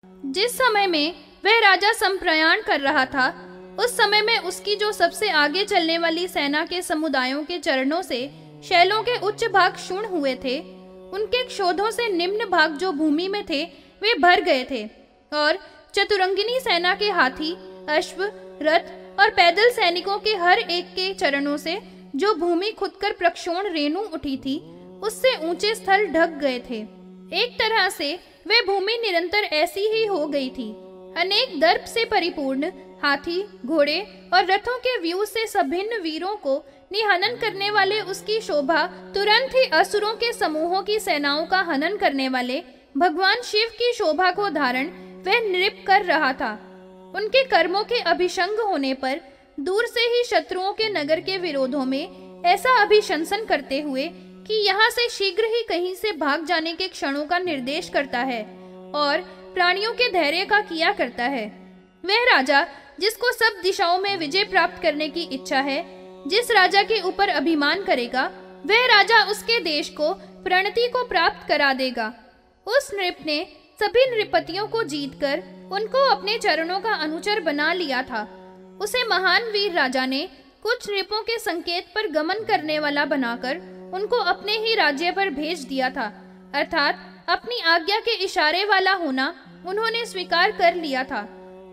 जिस समय में वह राजा संप्रयाण कर रहा था, उस समय में उसकी जो सबसे आगे चलने वाली सेना के समुदायों के चरणों से शैलों के उच्च भाग क्षुण हुए थे, उनके क्षोधों से निम्न भाग जो भूमि में थे वे भर गए थे, और चतुरंगिनी सेना के हाथी, अश्व, रथ और पैदल सैनिकों के हर एक के चरणों से जो भूमि खुदकर प्रक्षोण रेणु उठी थी, उससे ऊंचे स्थल ढक गए थे। एक तरह से वह भूमि निरंतर ऐसी ही हो गई थी। अनेक दर्प से परिपूर्ण हाथी, घोड़े और रथों के व्यूह से सभिन्न वीरों को निहनन करने वाले उसकी शोभा तुरंत ही असुरों के समूहों की सेनाओं का हनन करने वाले भगवान शिव की शोभा को धारण वह नृप कर रहा था। उनके कर्मों के अभिशंग होने पर दूर से ही शत्रुओं के नगर के विरोधों में ऐसा अभिशंसन करते हुए कि यहाँ से शीघ्र ही कहीं से भाग जाने के क्षणों का निर्देश करता है और प्राणियों के धैर्य का किया करता है। वह राजा जिसको सब दिशाओं में विजय प्राप्त करने की इच्छा है, जिस राजा के ऊपर अभिमान करेगा, वह राजा उसके देश को प्रणति को प्राप्त करा देगा। उस नृप ने सभी नृपतियों को जीतकर उनको अपने चरणों का अनुचर बना लिया था। उसे महान वीर राजा ने कुछ नृपों के संकेत पर गमन करने वाला बनाकर उनको अपने ही राज्य पर भेज दिया था, अर्थात अपनी आज्ञा के इशारे वाला होना उन्होंने स्वीकार कर लिया था,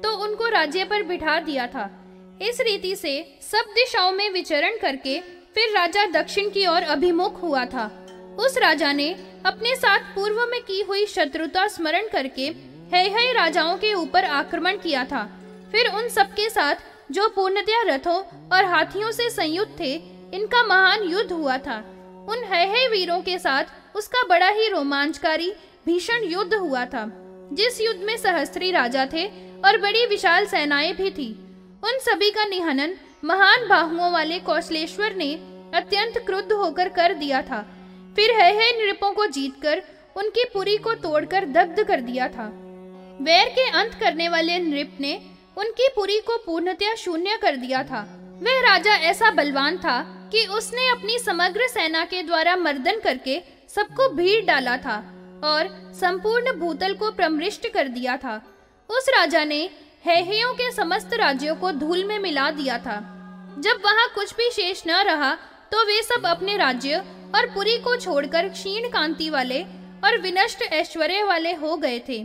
तो उनको राज्य पर बिठा दिया था। इस रीति से सब दिशाओं में विचरण करके फिर राजा दक्षिण की ओर अभिमुख हुआ था। उस राजा ने अपने साथ पूर्व में की हुई शत्रुता स्मरण करके है राजाओं के ऊपर आक्रमण किया था। फिर उन सबके साथ जो पूर्णतया रथों और हाथियों से संयुक्त थे, इनका महान युद्ध हुआ था। उन है वीरों के साथ उसका बड़ा ही रोमांचकारी भीषण युद्ध हुआ था, जिस युद्ध में सहस्त्री राजा थे और बड़ी विशाल सेनाएं भी थी। उन सभी का निहनन महान बाहुओं वाले कौशलेश्वर ने अत्यंत क्रुद्ध होकर कर दिया था। फिर है नृपों को जीतकर उनकी पुरी को तोड़कर दग्ध कर दिया था। वैर के अंत करने वाले नृप ने उनकी पुरी को पूर्णतया शून्य कर दिया था। वह राजा ऐसा बलवान था कि उसने अपनी समग्र सेना के द्वारा मर्दन करके सबको भीड़ डाला था और संपूर्ण भूतल को प्रमृष्ट कर दिया था। उस राजा ने हेहियों के समस्त राज्यों को धूल में मिला दिया था। जब वहां कुछ भी शेष न रहा तो वे सब अपने राज्य और पुरी को छोड़कर क्षीण कांति वाले और विनष्ट ऐश्वर्य वाले हो गए थे।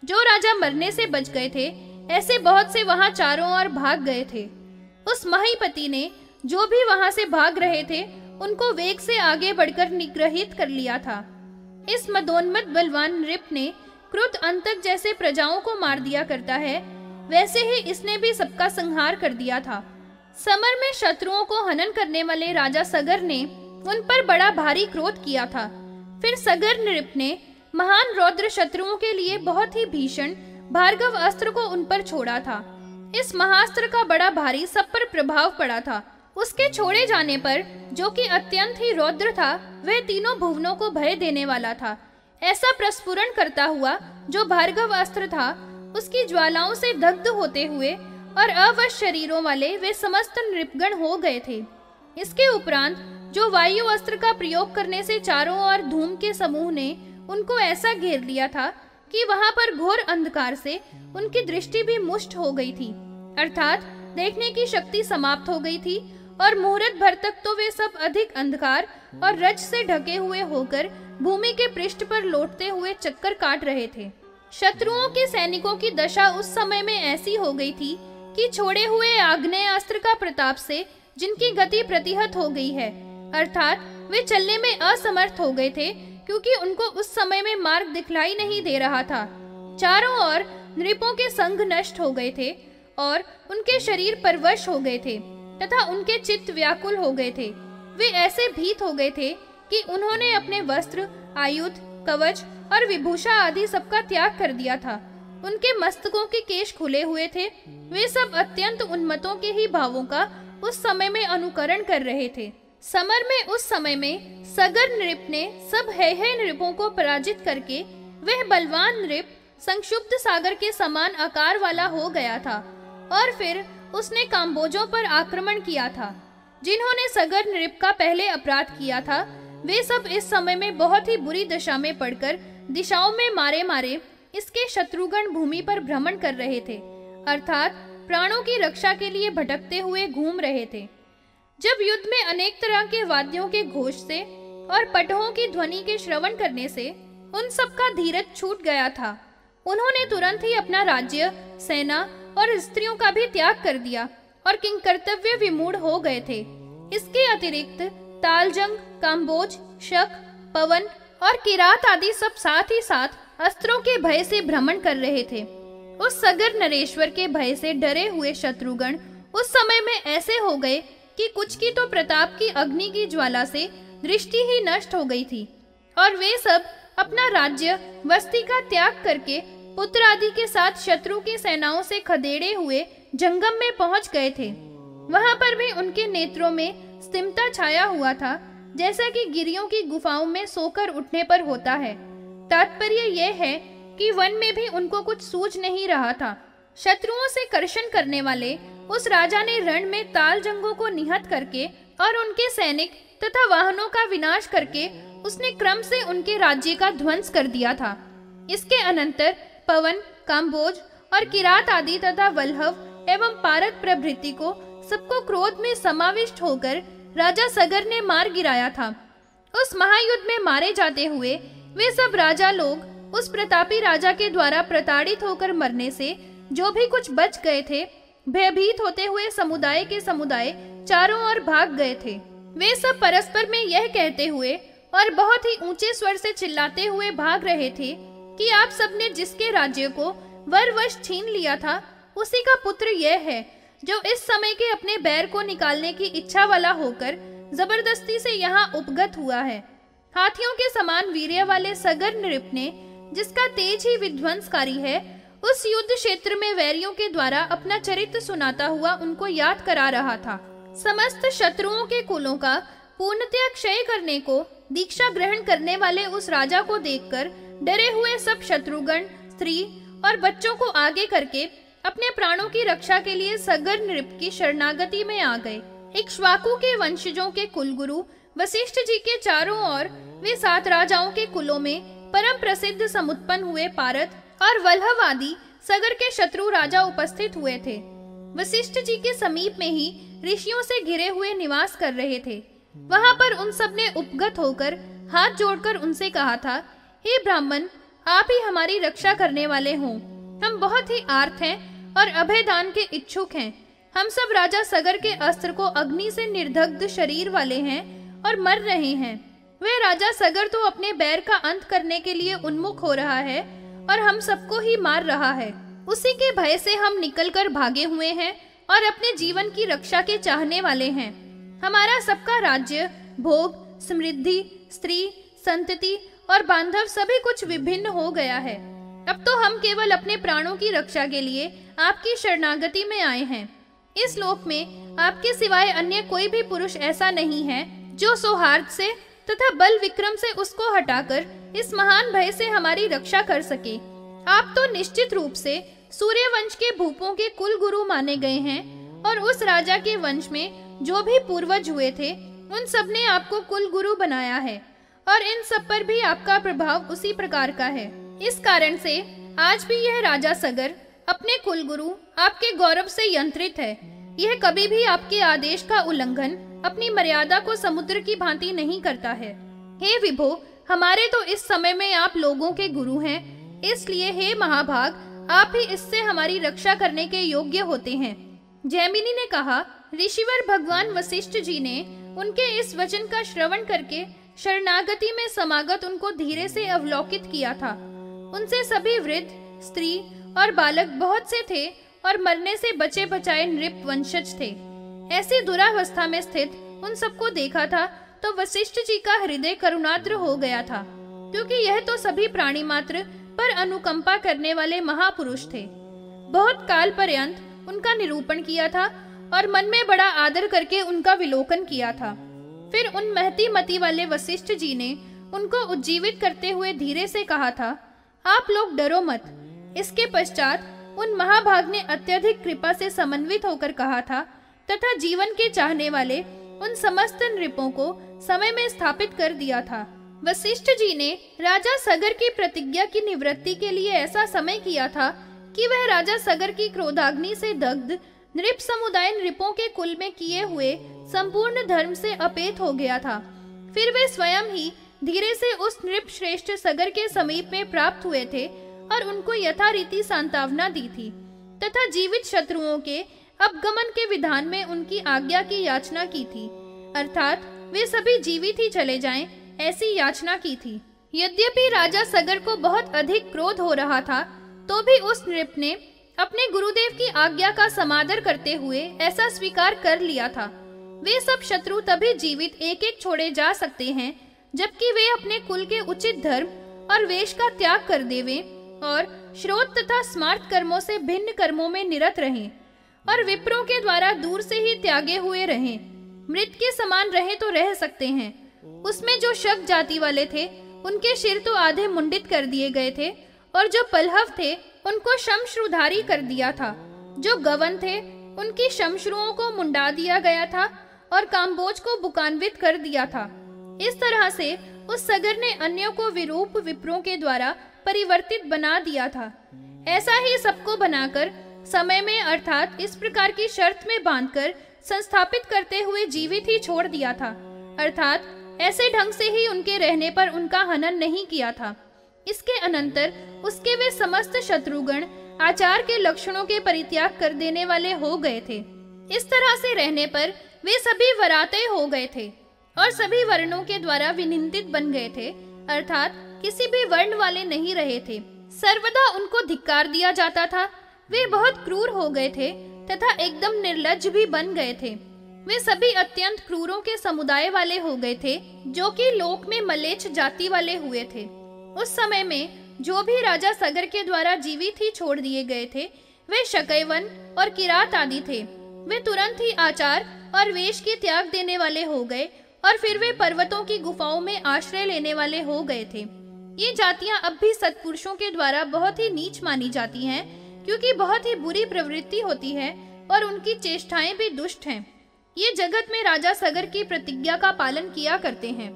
जो राजा मरने से बच गए थे, ऐसे बहुत से वहां चारों ओर भाग गए थे। उस महीपति ने जो भी वहां से भाग रहे थे, उनको वेग से आगे बढ़कर निग्रहित कर लिया था। इस मदोन्मत्त बलवान नृप ने क्रुद्ध अंतक जैसे प्रजाओं को मार दिया करता है, वैसे ही इसने भी सबका संहार कर दिया था। समर में शत्रुओं को हनन करने वाले राजा सगर ने उन पर बड़ा भारी क्रोध किया था। फिर सगर नृप ने महान रौद्र शत्रुओं के लिए बहुत ही भीषण भार्गव अस्त्र को उन पर छोड़ा था। इस महास्त्र का बड़ा भारी सब पर प्रभाव पड़ा था। उसके छोड़े जाने पर, जो कि अत्यंत ही रौद्र था, वह तीनों भुवनों को भय देने वाला था। ऐसा प्रस्फुरण करता हुआ जो भार्गव अस्त्र था, उसकी ज्वालाओं से दग्ध होते हुए और अवश शरीरों वाले वे समस्त नृपगण हो गए थे। इसके उपरांत जो वायु अस्त्र का प्रयोग करने से चारों ओर धूम के समूह ने उनको ऐसा घेर लिया था कि वहां पर घोर अंधकार से उनकी दृष्टि भी मुष्ट हो गई थी, अर्थात देखने की शक्ति समाप्त हो गई थी, और मुहूर्त भर तक तो वे सब अधिक अंधकार और रज से ढके हुए होकर भूमि के पृष्ठ पर लौटते हुए चक्कर काट रहे थे। शत्रुओं के सैनिकों की दशा उस समय में ऐसी हो गई थी कि छोड़े हुए आग्नेय अस्त्र का प्रताप से जिनकी गति प्रतिहत हो गई है, अर्थात वे चलने में असमर्थ हो गए थे, क्योंकि उनको उस समय में मार्ग दिखलाई नहीं दे रहा था। चारों ओर नृपों के संग नष्ट हो गए थे और उनके शरीर परवश हो गए थे तथा उनके चित्त व्याकुल हो गए थे। वे ऐसे भीत हो गए थे कि उन्होंने अपने वस्त्र, आयुध, कवच और विभूषा आदि सबका त्याग कर दिया था। उनके मस्तकों के केश खुले हुए थे। वे सब अत्यंत उन्मत्तों के ही भावों का उस समय में अनुकरण कर रहे थे। समर में उस समय में सगर नृप ने सब है नृपों को पराजित करके वह बलवान नृप संक्षुब्ध सागर के समान आकार वाला हो गया था, और फिर उसने काम्बोजों पर आक्रमण किया था। जिन्होंने सगर नृप का पहले अपराध किया था, वे सब इस समय में बहुत ही बुरी दशा में पड़कर दिशाओं में मारे मारे इसके शत्रुगण भूमि पर भ्रमण कर रहे थे, अर्थात प्राणों की रक्षा के लिए भटकते हुए घूम रहे थे। जब युद्ध में अनेक तरह के वाद्यों के घोष से और पटहों की ध्वनि के श्रवण करने से उन सबका धीरज छूट गया था, उन्होंने तुरंत ही अपना राज्य, सेना और स्त्रियों का भी त्याग कर दिया और किंकर्तव्य विमूढ़ हो गए थे। इसके अतिरिक्त तालजंग, काम्बोज, शक, पवन और किरात आदि सब साथ ही साथ अस्त्रों के भय से भ्रमण कर रहे थे। उस सगर नरेश्वर के भय से डरे हुए शत्रुगण उस समय में ऐसे हो गए कि कुछ की तो प्रताप की अग्नि की ज्वाला से दृष्टि ही नष्ट हो गई थी, और वे सब अपना राज्य, बस्ती का त्याग करके पुत्र आदि के साथ शत्रु की सेनाओं से खदेड़े हुए जंगम में पहुंच गए थे। वहां पर भी उनके नेत्रों में स्तिमिता छाया हुआ था, जैसा कि गिरियों की गुफाओं में सोकर उठने पर होता है। तात्पर्य यह है कि वन में भी उनको कुछ सूझ नहीं रहा था। शत्रुओं से कर्षण करने वाले उस राजा ने रण में तालजंगों को निहत करके और उनके सैनिक तथा वाहनों का विनाश करके उसने क्रम से उनके राज्य का ध्वंस कर दिया था। इसके अनंतर पवन, काम्बोज और किरात आदि तथा वल्लभ एवं पारत प्रभृति को सबको क्रोध में समाविष्ट होकर राजा सगर ने मार गिराया था। उस महायुद्ध में मारे जाते हुए वे सब राजा लोग उस प्रतापी राजा के द्वारा प्रताड़ित होकर मरने से जो भी कुछ बच गए थे, भयभीत होते हुए समुदाय के समुदाय चारों ओर भाग गए थे। वे सब परस्पर में यह कहते हुए और बहुत ही ऊंचे स्वर से चिल्लाते हुए भाग रहे थे कि आप सबने जिसके राज्य को वरवश छीन लिया था, उसी का पुत्र यह है जो इस समय के अपने बैर को निकालने की इच्छा वाला होकर जबरदस्ती से यहाँ उपगत हुआ है। हाथियों के समान वीर्य वाले सगर नृप ने, जिसका तेज ही विध्वंसकारी है, उस युद्ध क्षेत्र में वैरियों के द्वारा अपना चरित्र सुनाता हुआ उनको याद करा रहा था। समस्त शत्रुओं के कुलों का पूर्णतया क्षय करने को दीक्षा ग्रहण करने वाले उस राजा को देखकर डरे हुए सब शत्रुगण, स्त्री और बच्चों को आगे करके अपने प्राणों की रक्षा के लिए सगर नृप की शरणागति में आ गए। इक्ष्वाकु के वंशजों के कुलगुरु वशिष्ठ जी के चारों ओर वे 7 राजाओं के कुलों में परम प्रसिद्ध समुत्पन्न हुए पारत और वल्लभ आदि सगर के शत्रु राजा उपस्थित हुए थे। वशिष्ठ जी के समीप में ही ऋषियों से घिरे हुए निवास कर रहे थे। वहां पर उन सब ने उपगत होकर हाथ जोड़कर उनसे कहा था, हे ब्राह्मण, आप ही हमारी रक्षा करने वाले हों। हम बहुत ही आर्त हैं और अभयदान के इच्छुक हैं। हम सब राजा सगर के अस्त्र को अग्नि से निर्दग्ध शरीर वाले हैं और मर रहे हैं। वे राजा सगर तो अपने बैर का अंत करने के लिए उन्मुख हो रहा है और हम सबको ही मार रहा है। उसी के भय से हम निकलकर भागे हुए हैं और अपने जीवन की रक्षा के चाहने वाले हैं। हमारा सबका राज्य, भोग, समृद्धि, स्त्री, संतति और बांधव सभी कुछ विभिन्न हो गया है। अब तो हम केवल अपने प्राणों की रक्षा के लिए आपकी शरणागति में आए हैं। इस लोक में आपके सिवाय अन्य कोई भी पुरुष ऐसा नहीं है जो सौहार्द से तथा बल विक्रम से उसको हटाकर इस महान भय से हमारी रक्षा कर सके। आप तो निश्चित रूप से सूर्य वंश के भूपों के कुल गुरु माने गए हैं और उस राजा के वंश में जो भी पूर्वज हुए थे उन सब ने आपको कुल गुरु बनाया है और इन सब पर भी आपका प्रभाव उसी प्रकार का है। इस कारण से आज भी यह राजा सगर अपने कुल गुरु आपके गौरव से यंत्रित है। यह कभी भी आपके आदेश का उल्लंघन, अपनी मर्यादा को समुद्र की भांति नहीं करता है। हे विभो, हमारे तो इस समय में आप लोगों के गुरु हैं, इसलिए हे महाभाग, आप ही इससे हमारी रक्षा करने के योग्य होते हैं। जैमिनी ने कहा, ऋषिवर भगवान वशिष्ठ जी ने उनके इस वचन का श्रवण करके शरणागति में समागत उनको धीरे से अवलोकित किया था। उनसे सभी वृद्ध, स्त्री और बालक बहुत से थे और मरने से बचे बचाए नृप वंशज थे। ऐसी दुरावस्था में स्थित उन सबको देखा था तो वशिष्ठ जी का हृदय करुणाद्र हो गया था, क्योंकि यह तो सभी प्राणी मात्र पर अनुकंपा करने वाले महापुरुष थे। बहुत काल पर्यंत उनका निरूपण किया था और मन में बड़ा आदर करके उनका विलोकन किया था। फिर उन महती मति वाले वशिष्ठ जी ने उनको उज्जीवित करते हुए धीरे से कहा था, आप लोग डरो मत। इसके पश्चात उन महाभाग ने अत्यधिक कृपा से समन्वित होकर कहा था तथा जीवन के चाहने वाले उन समस्त नृपों को समय में स्थापित कर दिया था। वशिष्ठ जी ने राजा सगर की प्रतिज्ञा की निवृत्ति के लिए ऐसा समय किया था कि वह राजा सगर की क्रोधाग्नि से दग्ध नृप समुदाय नृपों के कुल में किए हुए संपूर्ण धर्म से अपेत हो गया था। फिर वे स्वयं ही धीरे से उस नृप श्रेष्ठ सगर के समीप में प्राप्त हुए थे और उनको यथारीति सांत्वना दी थी तथा जीवित शत्रुओं के अपगमन के विधान में उनकी आज्ञा की याचना की थी, अर्थात वे सभी जीवित ही चले जाएं, ऐसी याचना की थी। यद्यपि राजा सगर को बहुत अधिक क्रोध हो रहा था, तो भी उस नृप ने अपने गुरुदेव की आज्ञा का समादर करते हुए ऐसा स्वीकार कर लिया था। वे सब शत्रु तभी जीवित एक एक छोड़े जा सकते हैं जबकि वे अपने कुल के उचित धर्म और वेश का त्याग कर देवें और श्रोत तथा स्मार्त कर्मों से भिन्न कर्मों में निरत रहें और विप्रों के द्वारा दूर से ही त्यागे हुए रहें। मृत के समान रहे तो रह सकते हैं। उसमें जो शक जाति वाले थे उनके सिर तो आधे मुंडित कर दिए गए थे और जो पलहव थे उनको शमश्रुधारी कर दिया था। जो गवन थे उनकी शमश्रुओं को मुंडा दिया गया था और काम्बोज को बुकान्वित कर दिया था। इस तरह से उस सगर ने अन्यों को विरूप विप्रों के द्वारा परिवर्तित बना दिया था। ऐसा ही सबको बनाकर समय में अर्थात इस प्रकार की शर्त में बांधकर संस्थापित करते हुए जीवित ही छोड़ दिया था, अर्थात ऐसे ढंग से ही उनके रहने पर उनका हनन नहीं किया था। इसके अनंतर उसके वे समस्त शत्रुगण आचार के लक्षणों के परित्याग कर देने वाले हो गए थे। इस तरह से रहने पर वे सभी वराते हो गए थे और सभी वर्णों के द्वारा विनिंदित बन गए थे, अर्थात किसी भी वर्ण वाले नहीं रहे थे। सर्वदा उनको धिक्कार दिया जाता था। वे बहुत क्रूर हो गए थे तथा एकदम निर्लज्ज भी बन गए थे। वे सभी अत्यंत क्रूरों के समुदाय वाले हो गए थे जो कि लोक में मलेच्छ जाति वाले हुए थे। उस समय में जो भी राजा सगर के द्वारा जीवित ही छोड़ दिए गए थे वे शकैवन और किरात आदि थे। वे तुरंत ही आचार और वेश के त्याग देने वाले हो गए और फिर वे पर्वतों की गुफाओं में आश्रय लेने वाले हो गए थे। ये जातियां अब भी सत्पुरुषों के द्वारा बहुत ही नीच मानी जाती हैं क्योंकि बहुत ही बुरी प्रवृत्ति होती है और उनकी चेष्टाएं भी दुष्ट हैं। ये जगत में राजा सगर की प्रतिज्ञा का पालन किया करते हैं।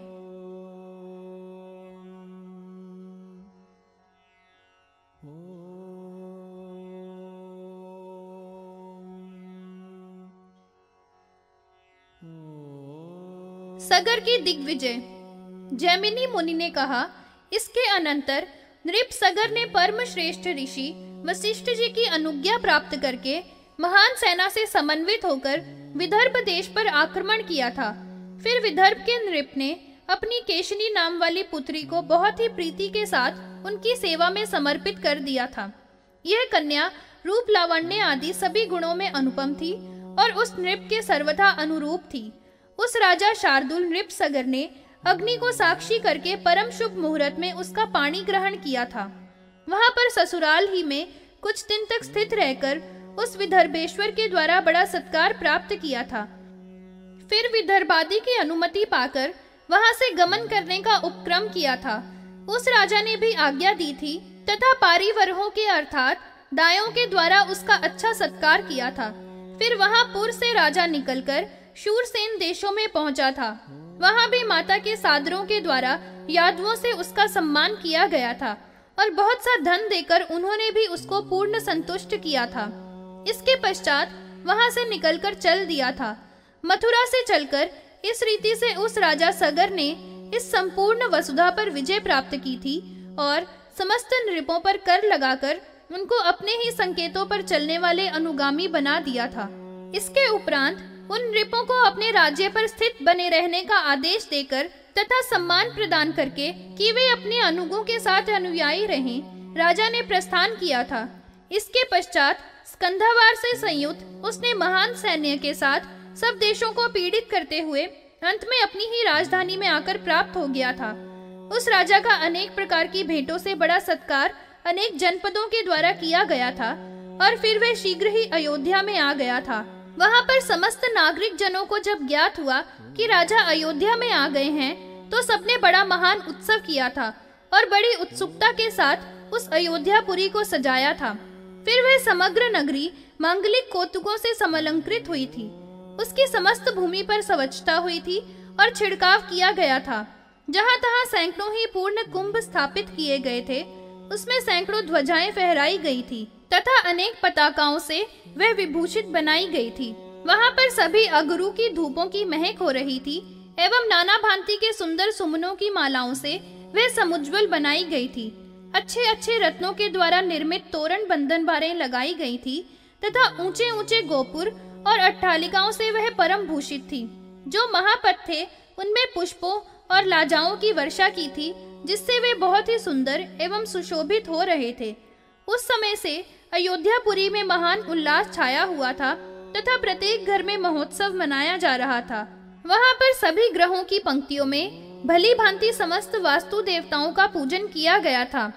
सगर की दिग्विजय। जैमिनी मुनि ने कहा, इसके अनंतर नृप सगर ने परम श्रेष्ठ ऋषि वशिष्ठ जी की अनुज्ञा प्राप्त करके महान सेना से समन्वित होकर विदर्भ देश पर आक्रमण किया था। फिर विदर्भ के नृप ने अपनी केशनी नाम वाली पुत्री को बहुत ही प्रीति के साथ उनकी सेवा में समर्पित कर दिया था। यह कन्या रूप लावण्य आदि सभी गुणों में अनुपम थी और उस नृप के सर्वथा अनुरूप थी। उस राजा शार्दुल नृप सगर ने अग्नि को साक्षी करके परम शुभ मुहूर्त में उसका पाणी ग्रहण किया था। वहां पर ससुराल ही में कुछ दिन तक स्थित रहकर उस विदर्भेश्वर के द्वारा बड़ा सत्कार प्राप्त किया था। फिर विदर्भादि की अनुमति पाकर वहां से गमन करने का उपक्रम किया था। उस राजा ने भी आज्ञा दी थी तथा पारिवरों के अर्थात दायों के द्वारा उसका अच्छा सत्कार किया था। फिर वहां पुर से राजा निकलकर शूरसेन देशों में पहुंचा था। वहां भी माता के सादरों के द्वारा यादवों से उसका सम्मान किया गया था और बहुत सा धन देकर उन्होंने भी उसको पूर्ण संतुष्ट किया था। इसके पश्चात वहां से निकलकर चल दिया था। मथुरा से चलकर इस रीति से उस राजा सगर ने इस संपूर्ण वसुधा पर विजय प्राप्त की थी और समस्त नृपों पर कर लगाकर उनको अपने ही संकेतों पर चलने वाले अनुगामी बना दिया था। इसके उपरांत उन नृपों को अपने राज्य पर स्थित बने रहने का आदेश देकर तथा सम्मान प्रदान करके कि वे अपने अनुगों के साथ अनुयायी रहें, राजा ने प्रस्थान किया था। इसके पश्चात स्कंधावार से संयुक्त उसने महान सैन्य के साथ सब देशों को पीड़ित करते हुए अंत में अपनी ही राजधानी में आकर प्राप्त हो गया था। उस राजा का अनेक प्रकार की भेंटों से बड़ा सत्कार अनेक जनपदों के द्वारा किया गया था और फिर वह शीघ्र ही अयोध्या में आ गया था। वहां पर समस्त नागरिक जनों को जब ज्ञात हुआ कि राजा अयोध्या में आ गए हैं तो सबने बड़ा महान उत्सव किया था और बड़ी उत्सुकता के साथ उस अयोध्यापुरी को सजाया था। फिर वह समग्र नगरी मांगलिक कौतुकों से समलंकृत हुई थी। उसकी समस्त भूमि पर स्वच्छता हुई थी और छिड़काव किया गया था। जहाँ तहाँ सैकड़ों ही पूर्ण कुंभ स्थापित किए गए थे। उसमें सैकड़ों ध्वजाएं फहराई गई थी तथा अनेक पताकाओं से वह विभूषित बनाई गई थी। वहाँ पर सभी अगरू की धूपों की महक हो रही थी एवं नाना भांति के सुंदर सुमनों की मालाओं से वह समुज्वल बनाई गई थी। अच्छे अच्छे रत्नों के द्वारा निर्मित तोरण बंधन बारें लगाई गई थी तथा ऊंचे ऊंचे गोपुर और अट्टालिकाओं से वह परम भूषित थी। जो महापथ थे उनमें पुष्पों और लाजाओं की वर्षा की थी, जिससे वे बहुत ही सुंदर एवं सुशोभित हो रहे थे। उस समय से अयोध्यापुरी में महान उल्लास छाया हुआ था तथा प्रत्येक घर में महोत्सव मनाया जा रहा था। वहां पर सभी ग्रहों की पंक्तियों में भली भांति समस्त वास्तु देवताओं का पूजन किया गया था।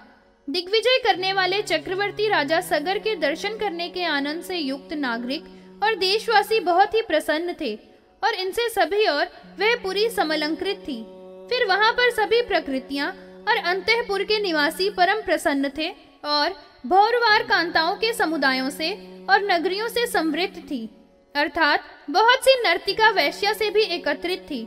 दिग्विजय करने वाले चक्रवर्ती राजा सगर के दर्शन करने के आनंद से युक्त नागरिक और देशवासी बहुत ही प्रसन्न थे और इनसे सभी और वह पुरी समलंकृत थी। फिर वहां पर सभी प्रकृतियां और अंतःपुर के निवासी परम प्रसन्न थे और भौरवार कांताओं के समुदायों से और नगरियों से समृद्ध थी, अर्थात बहुत सी नर्तिका वैश्या से भी एकत्रित थी।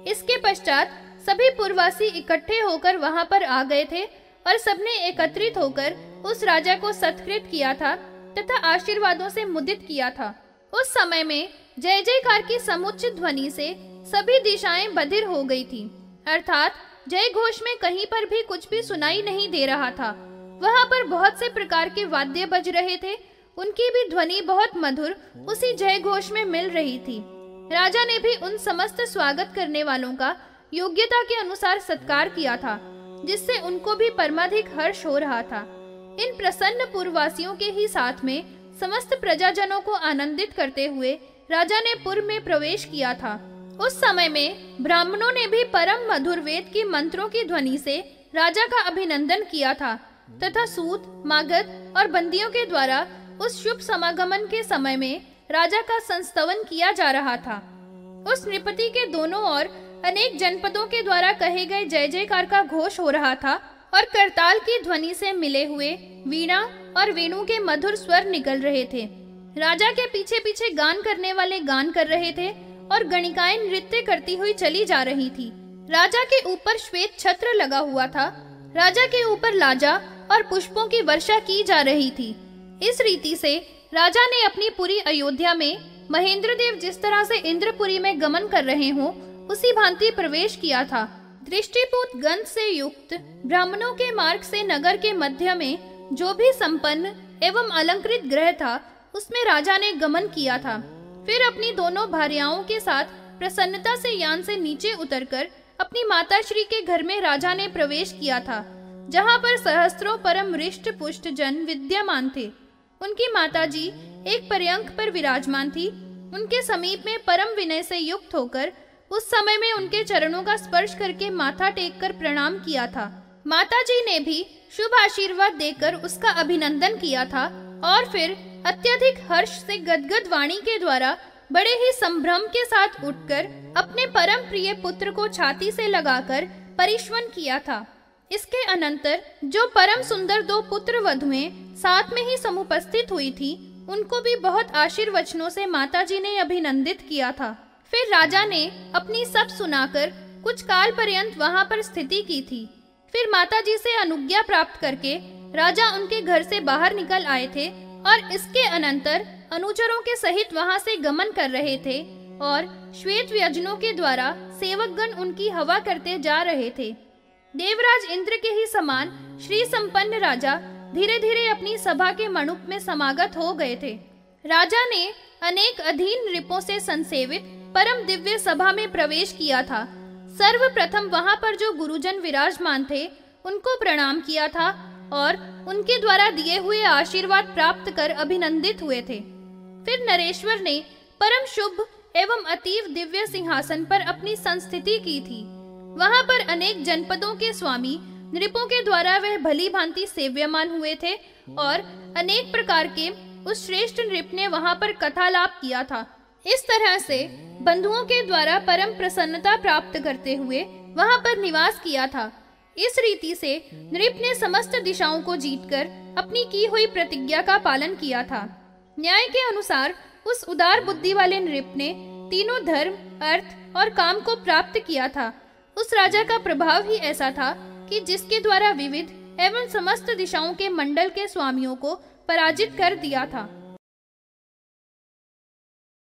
इसके पश्चात सभी पुरवासी इकट्ठे होकर वहां पर आ गए थे और सबने एकत्रित होकर उस राजा को सत्कृत किया था तथा आशीर्वादों से मुदित किया था। उस समय में जय जयकार की समुच्च ध्वनि से सभी दिशाएं बधिर हो गई थी, अर्थात जय घोष में कहीं पर भी कुछ भी सुनाई नहीं दे रहा था। वहां पर बहुत से प्रकार के वाद्य बज रहे थे, उनकी भी ध्वनि बहुत मधुर उसी जय घोष में मिल रही थी। राजा ने भी उन समस्त स्वागत करने वालों का योग्यता के अनुसार सत्कार किया था, जिससे उनको भी परमाधिक हर्ष हो रहा था। इन प्रसन्न पुरवासियों के ही साथ में समस्त प्रजाजनों को आनंदित करते हुए राजा ने पुर में प्रवेश किया था। उस समय में ब्राह्मणों ने भी परम मधुर वेद की मंत्रों की ध्वनि से राजा का अभिनंदन किया था तथा सूत, मागध और बंदियों के द्वारा उस शुभ समागमन के समय में राजा का संस्तवन किया जा रहा था। उस नृपति के दोनों ओर अनेक जनपदों के द्वारा कहे गए जय जयकार का घोष हो रहा था और करताल की ध्वनि से मिले हुए वीणा और वेणु के मधुर स्वर निकल रहे थे। राजा के पीछे पीछे गान करने वाले गान कर रहे थे और गणिकाएं नृत्य करती हुई चली जा रही थी। राजा के ऊपर श्वेत छत्र लगा हुआ था। राजा के ऊपर लाजा और पुष्पों की वर्षा की जा रही थी। इस रीति से राजा ने अपनी पूरी अयोध्या में महेंद्र देव जिस तरह से इंद्रपुरी में गमन कर रहे हों, उसी भांति प्रवेश किया था। दृष्टिपूत गंध से युक्त ब्राह्मणों के मार्ग से नगर के मध्य में जो भी संपन्न एवं अलंकृत गृह था, उसमें राजा ने गमन किया था। फिर अपनी दोनों भार्याओं के साथ प्रसन्नता से यान से नीचे उतरकर अपनी माताश्री के घर में राजा ने प्रवेश किया था, जहाँ पर सहस्त्रों परम हृष्ट पुष्ट जन विद्यमान थे। उनकी माताजी एक पर्यंक पर विराजमान थी। उनके समीप में परम विनय से युक्त होकर उस समय में उनके चरणों का स्पर्श करके माथा टेक कर प्रणाम किया था। माताजी ने भी शुभ आशीर्वाद देकर उसका अभिनंदन किया था और फिर अत्यधिक हर्ष से गदगद वाणी के द्वारा बड़े ही संभ्रम के साथ उठकर अपने परम प्रिय पुत्र को छाती से लगाकर परिश्वन किया था। इसके अनंतर जो परम सुंदर दो पुत्र वधुएं साथ में ही समुपस्थित हुई थी, उनको भी बहुत आशीर्वचनों से माताजी ने अभिनंदित किया था। फिर राजा ने अपनी सब सुनाकर कुछ काल पर्यंत वहां पर स्थिति की थी। फिर माताजी से अनुज्ञा प्राप्त करके राजा उनके घर से बाहर निकल आए थे और इसके अनंतर अनुचरों के सहित वहां से गमन कर रहे थे और श्वेत व्यजनों के द्वारा सेवकगण उनकी हवा करते जा रहे थे। देवराज इंद्र के ही समान श्री संपन्न राजा धीरे धीरे अपनी सभा के मणुप में समागत हो गए थे। राजा ने अनेक अधीन नृपों से संसेवित परम दिव्य सभा में प्रवेश किया था। सर्वप्रथम वहां पर जो गुरुजन विराजमान थे, उनको प्रणाम किया था और उनके द्वारा दिए हुए आशीर्वाद प्राप्त कर अभिनंदित हुए थे। फिर नरेश्वर ने परम शुभ एवं अतीव दिव्य सिंहासन पर अपनी संस्थिति की थी। वहां पर अनेक जनपदों के स्वामी नृपों के द्वारा वह भली भांति सेव्यमान हुए थे और अनेक प्रकार के उस श्रेष्ठ नृप ने वहां पर कथालाप किया था। इस तरह से बंधुओं के द्वारा परम प्रसन्नता प्राप्त करते हुए वहां पर निवास किया था। इस रीति से नृप ने समस्त दिशाओं को जीतकर अपनी की हुई प्रतिज्ञा का पालन किया था। न्याय के अनुसार उस उदार बुद्धि वाले नृप ने तीनों धर्म, अर्थ और काम को प्राप्त किया था उस राजा का प्रभाव ही ऐसा था कि जिसके द्वारा विविध एवं समस्त दिशाओं के मंडल के स्वामियों को पराजित कर दिया था।